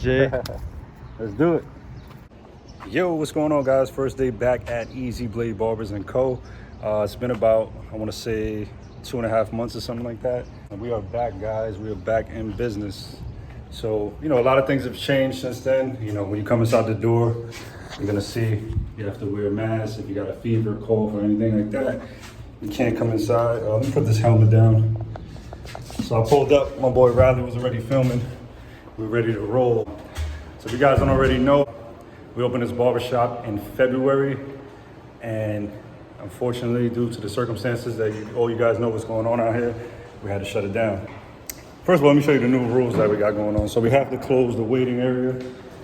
Jay. Let's do it. Yo, what's going on, guys? First day back at Easy Blade Barbers & Co. It's been about, I want to say, 2.5 months or something like that. And we are back, guys. We are back in business. So, a lot of things have changed since then. When you come inside the door, you're going to see you have to wear a mask. If you got a fever, cough, or anything like that, you can't come inside. Let me put this helmet down. So I pulled up. My boy Riley was already filming. We're ready to roll. So if you guys don't already know, we opened this barbershop in February, and unfortunately, due to the circumstances that all you guys know what's going on out here, we had to shut it down. First of all, let me show you the new rules that we got going on. So we have to close the waiting area.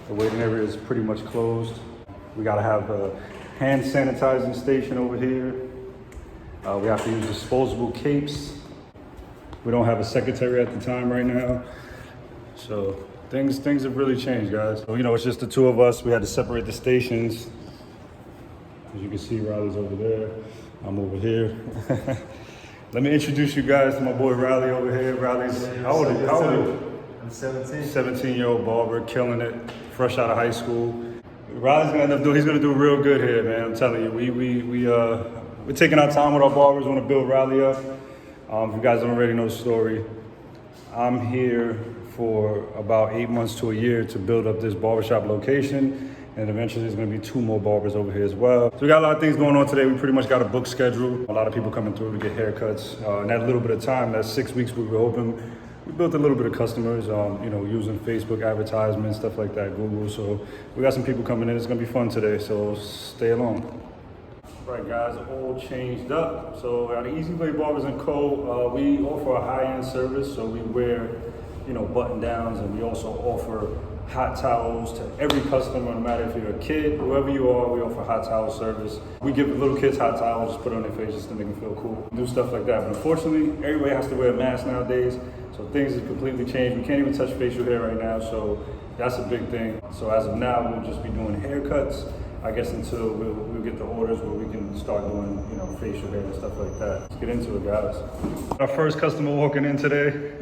The waiting area is pretty much closed. We gotta have a hand sanitizing station over here. We have to use disposable capes. We don't have a secretary at the time right now. So things have really changed, guys. So, it's just the two of us. We had to separate the stations. As you can see, Riley's over there. I'm over here. Let me introduce you guys to my boy Riley over here. Riley's, how old are you? I'm 17. 17-year-old barber, killing it, fresh out of high school. Riley's gonna end up he's gonna do real good here, man. I'm telling you, we're taking our time with our barbers. We want to build Riley up. If you guys don't already know the story, I'm here for about 8 months to a year to build up this barbershop location. And eventually there's gonna be 2 more barbers over here as well. So we got a lot of things going on today. We pretty much got a book schedule. A lot of people coming through to get haircuts. And that little bit of time, that 6 weeks we were open, we built a little bit of customers, using Facebook advertisements, stuff like that, Google. So we got some people coming in. It's gonna be fun today, so stay along. Right, guys, all changed up. So at Easy Blade Barbers & Co., we offer a high-end service. So we wear, button downs, and we also offer hot towels to every customer, no matter if you're a kid, whoever you are. We offer hot towel service. We give little kids hot towels, just put it on their face just to make them feel cool. Do stuff like that. But unfortunately, everybody has to wear a mask nowadays. So things have completely changed. We can't even touch facial hair right now. So that's a big thing. So as of now, we'll just be doing haircuts, I guess, until we'll get the orders where we can start doing, facial hair and stuff like that. Let's get into it, guys. Our first customer walking in today.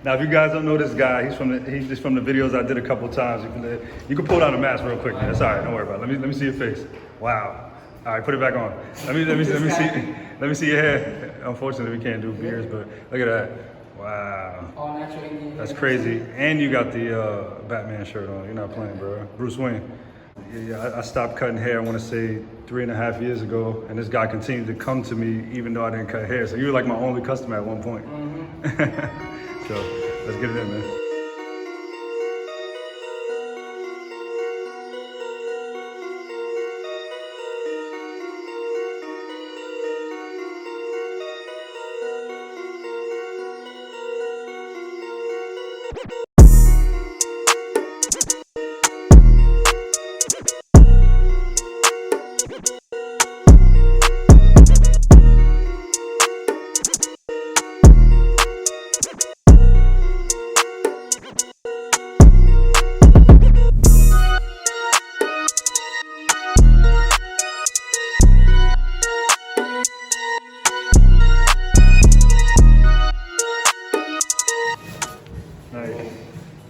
Now, if you guys don't know this guy, he's just from the videos I did a couple times. You can pull down the mask real quick, man. That's all right. Don't worry about it. Let me see your face. Wow. All right, put it back on. Let me see your hair. Unfortunately, we can't do beards, but look at that. Wow. All natural. That's crazy. And you got the Batman shirt on. You're not playing, bro. Bruce Wayne. Yeah, I stopped cutting hair, I want to say 3.5 years ago, and this guy continued to come to me even though I didn't cut hair. So you were like my only customer at one point. Mm-hmm. So let's get it in, man.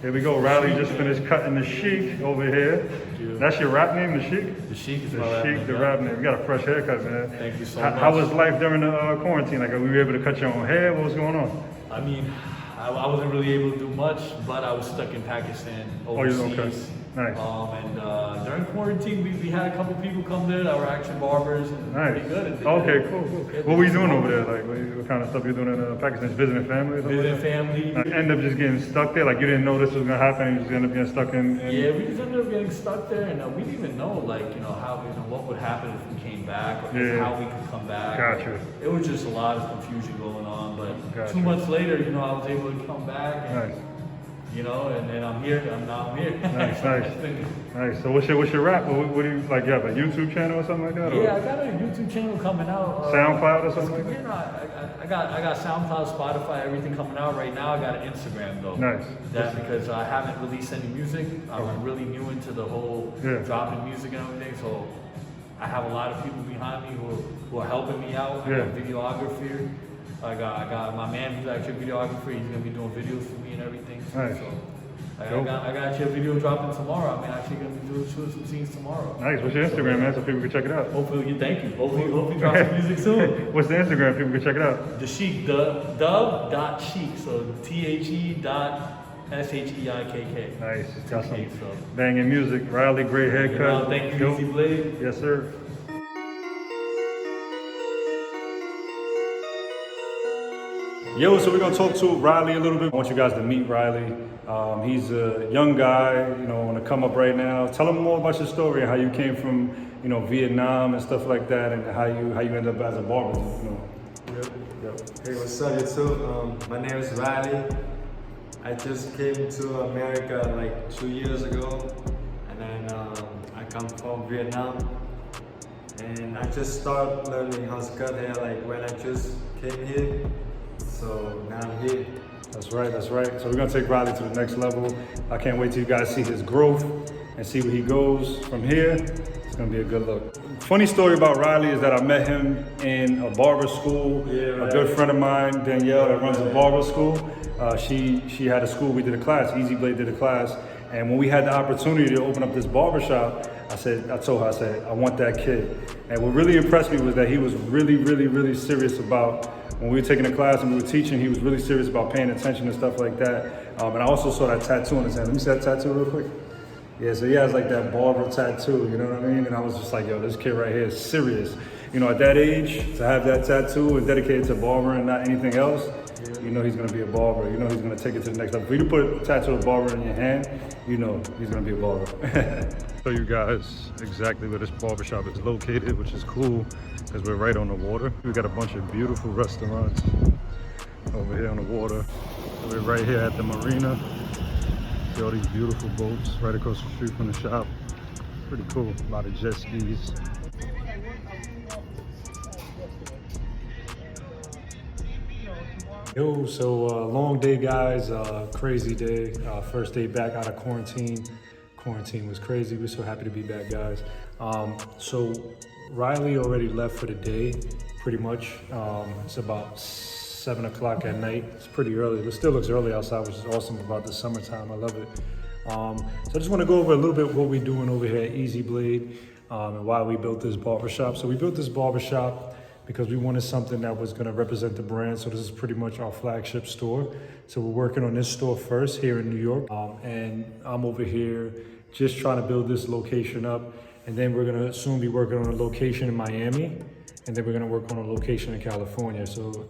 Here we go. Riley just finished cutting the Sheik over here. That's your rap name, the Sheik? The Sheik is the my Sheik, the rap name. You got a fresh haircut, man. Thank you so much. How was life during the quarantine? Like, were you able to cut your own hair? What was going on? I mean, I wasn't really able to do much, but I was stuck in Pakistan overseas. Oh, okay. Nice. And during quarantine, we had a couple people come there that were actually barbers. And nice. Pretty good. Okay, cool. What were you doing over there? Like, what kind of stuff you doing in Pakistan? Visiting family? Visiting family. You end up just getting stuck there? Like, you didn't know this was gonna happen, and you just ended up getting stuck in? Yeah, we just ended up getting stuck there, and we didn't even know, how, what would happen if we came back, or how we could come back. Gotcha. It was just a lot of confusion going on, but Gotcha. 2 months later, I was able to come back. And, nice. And I'm here. Now I'm here. Nice. Nice. So what's your rap? What do you like? You have a YouTube channel or something like that? Yeah, I got a YouTube channel coming out. SoundCloud or something like that? I got SoundCloud, Spotify, everything coming out right now. I got an Instagram though. Nice. That's because I haven't released any music. I'm really new into the whole dropping music and everything. So I have a lot of people behind me who are helping me out. Yeah. Videographer. I got my man who's actually a videographer. He's gonna be doing videos for me and everything. Nice. So I got your video dropping tomorrow. I'm actually gonna be shooting some scenes tomorrow. Nice. What's your Instagram, man, so people can check it out? Hopefully, thank you. Hopefully drop some music soon. What's the Instagram? People can check it out. The Sheik, dub.sheik. So THE.SHEIKK. Nice. Got some banging music. Riley, great haircut. Thank you, Easy Blade. Yes, sir. Yo, so we're gonna talk to Riley a little bit. I want you guys to meet Riley. He's a young guy, you know, on the come up right now. Tell him more about your story and how you came from, you know, Vietnam and stuff like that, and how you ended up as a barber. You know. Yep. Hey, what's up, YouTube? My name is Riley. I just came to America like 2 years ago, and then I come from Vietnam, and I just started learning how to cut hair like when I just came here. So now I'm here. That's right, that's right. So we're gonna take Riley to the next level. I can't wait till you guys see his growth and see where he goes from here. It's gonna be a good look. Funny story about Riley is that I met him in a barber school. A good friend of mine, Danielle, that runs a barber school. She had a school, we did a class, Easy Blade did a class. And when we had the opportunity to open up this barbershop, I told her, I want that kid. And what really impressed me was that he was really serious about, when we were taking a class and we were teaching, he was really serious about paying attention and stuff like that. And I also saw that tattoo on his hand. Let me see that tattoo real quick. Yeah, so he has like that barber tattoo, you know what I mean? And I was just like, yo, this kid right here is serious. You know, at that age, to have that tattoo and dedicated to barber and not anything else, you know he's gonna be a barber. You know he's gonna take it to the next level. If you put a tattoo of barber in your hand, you know he's gonna be a barber. Show you guys exactly where this barbershop is located, which is cool because we're right on the water. We got a bunch of beautiful restaurants over here on the water. We're right here at the marina. See all these beautiful boats right across the street from the shop. Pretty cool. A lot of jet skis. Yo, so long day, guys. Crazy day. First day back out of quarantine. Quarantine was crazy. We're so happy to be back, guys. So Riley already left for the day, pretty much. It's about 7 o'clock at night. It's pretty early. It still looks early outside, which is awesome about the summertime. I love it. So I just want to go over a little bit what we're doing over here at Easy Blade and why we built this barbershop. So we built this barbershop because we wanted something that was going to represent the brand. So this is pretty much our flagship store. So we're working on this store first here in New York. And I'm over here just trying to build this location up. And then we're going to soon be working on a location in Miami. And then we're gonna work on a location in California. So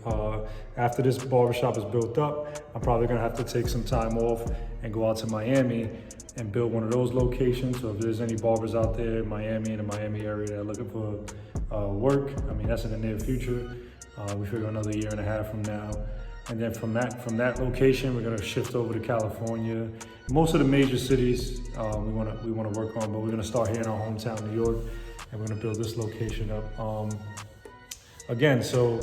after this barbershop is built up, I'm probably gonna have to take some time off and go out to Miami and build one of those locations. So if there's any barbers out there in Miami, in the Miami area that are looking for work, I mean, that's in the near future. We figure another 1.5 years from now. And then from that location, we're gonna shift over to California. Most of the major cities we wanna work on, but we're gonna start here in our hometown, New York, and we're gonna build this location up. Again, so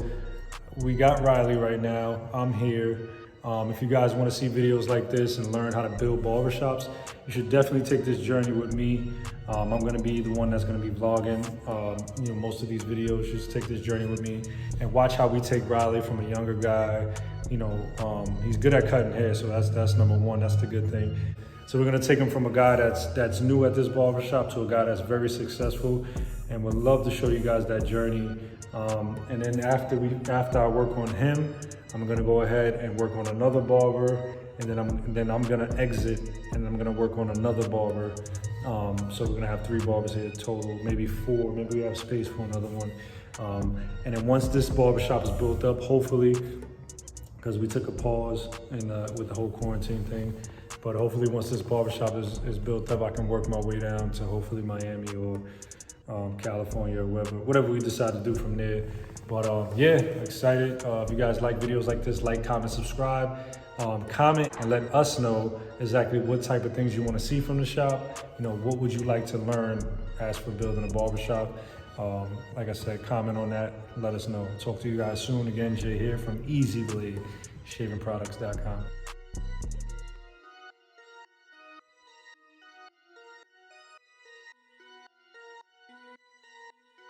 we got Riley right now. I'm here. If you guys want to see videos like this and learn how to build barbershops, you should definitely take this journey with me. I'm going to be the one that's going to be vlogging, you know, most of these videos. Just take this journey with me and watch how we take Riley from a younger guy. You know, he's good at cutting hair, so that's number one. That's the good thing. So we're going to take him from a guy that's new at this barbershop to a guy that's very successful, and would love to show you guys that journey. And then after I work on him, I'm gonna go ahead and work on another barber, and then I'm gonna exit and I'm gonna work on another barber. So we're gonna have 3 barbers here total, maybe 4, maybe we have space for another one. And then once this barbershop is built up, hopefully, because we took a pause with the whole quarantine thing, but hopefully once this barbershop is built up, I can work my way down to hopefully Miami or California or whatever we decide to do from there. But yeah, excited. If you guys like videos like this, like, comment, subscribe, comment and let us know exactly what type of things you want to see from the shop. You know, what would you like to learn as for building a barbershop? Like I said, comment on that, let us know. Talk to you guys soon. Again, Jay here from Easy Blade, shavingproducts.com.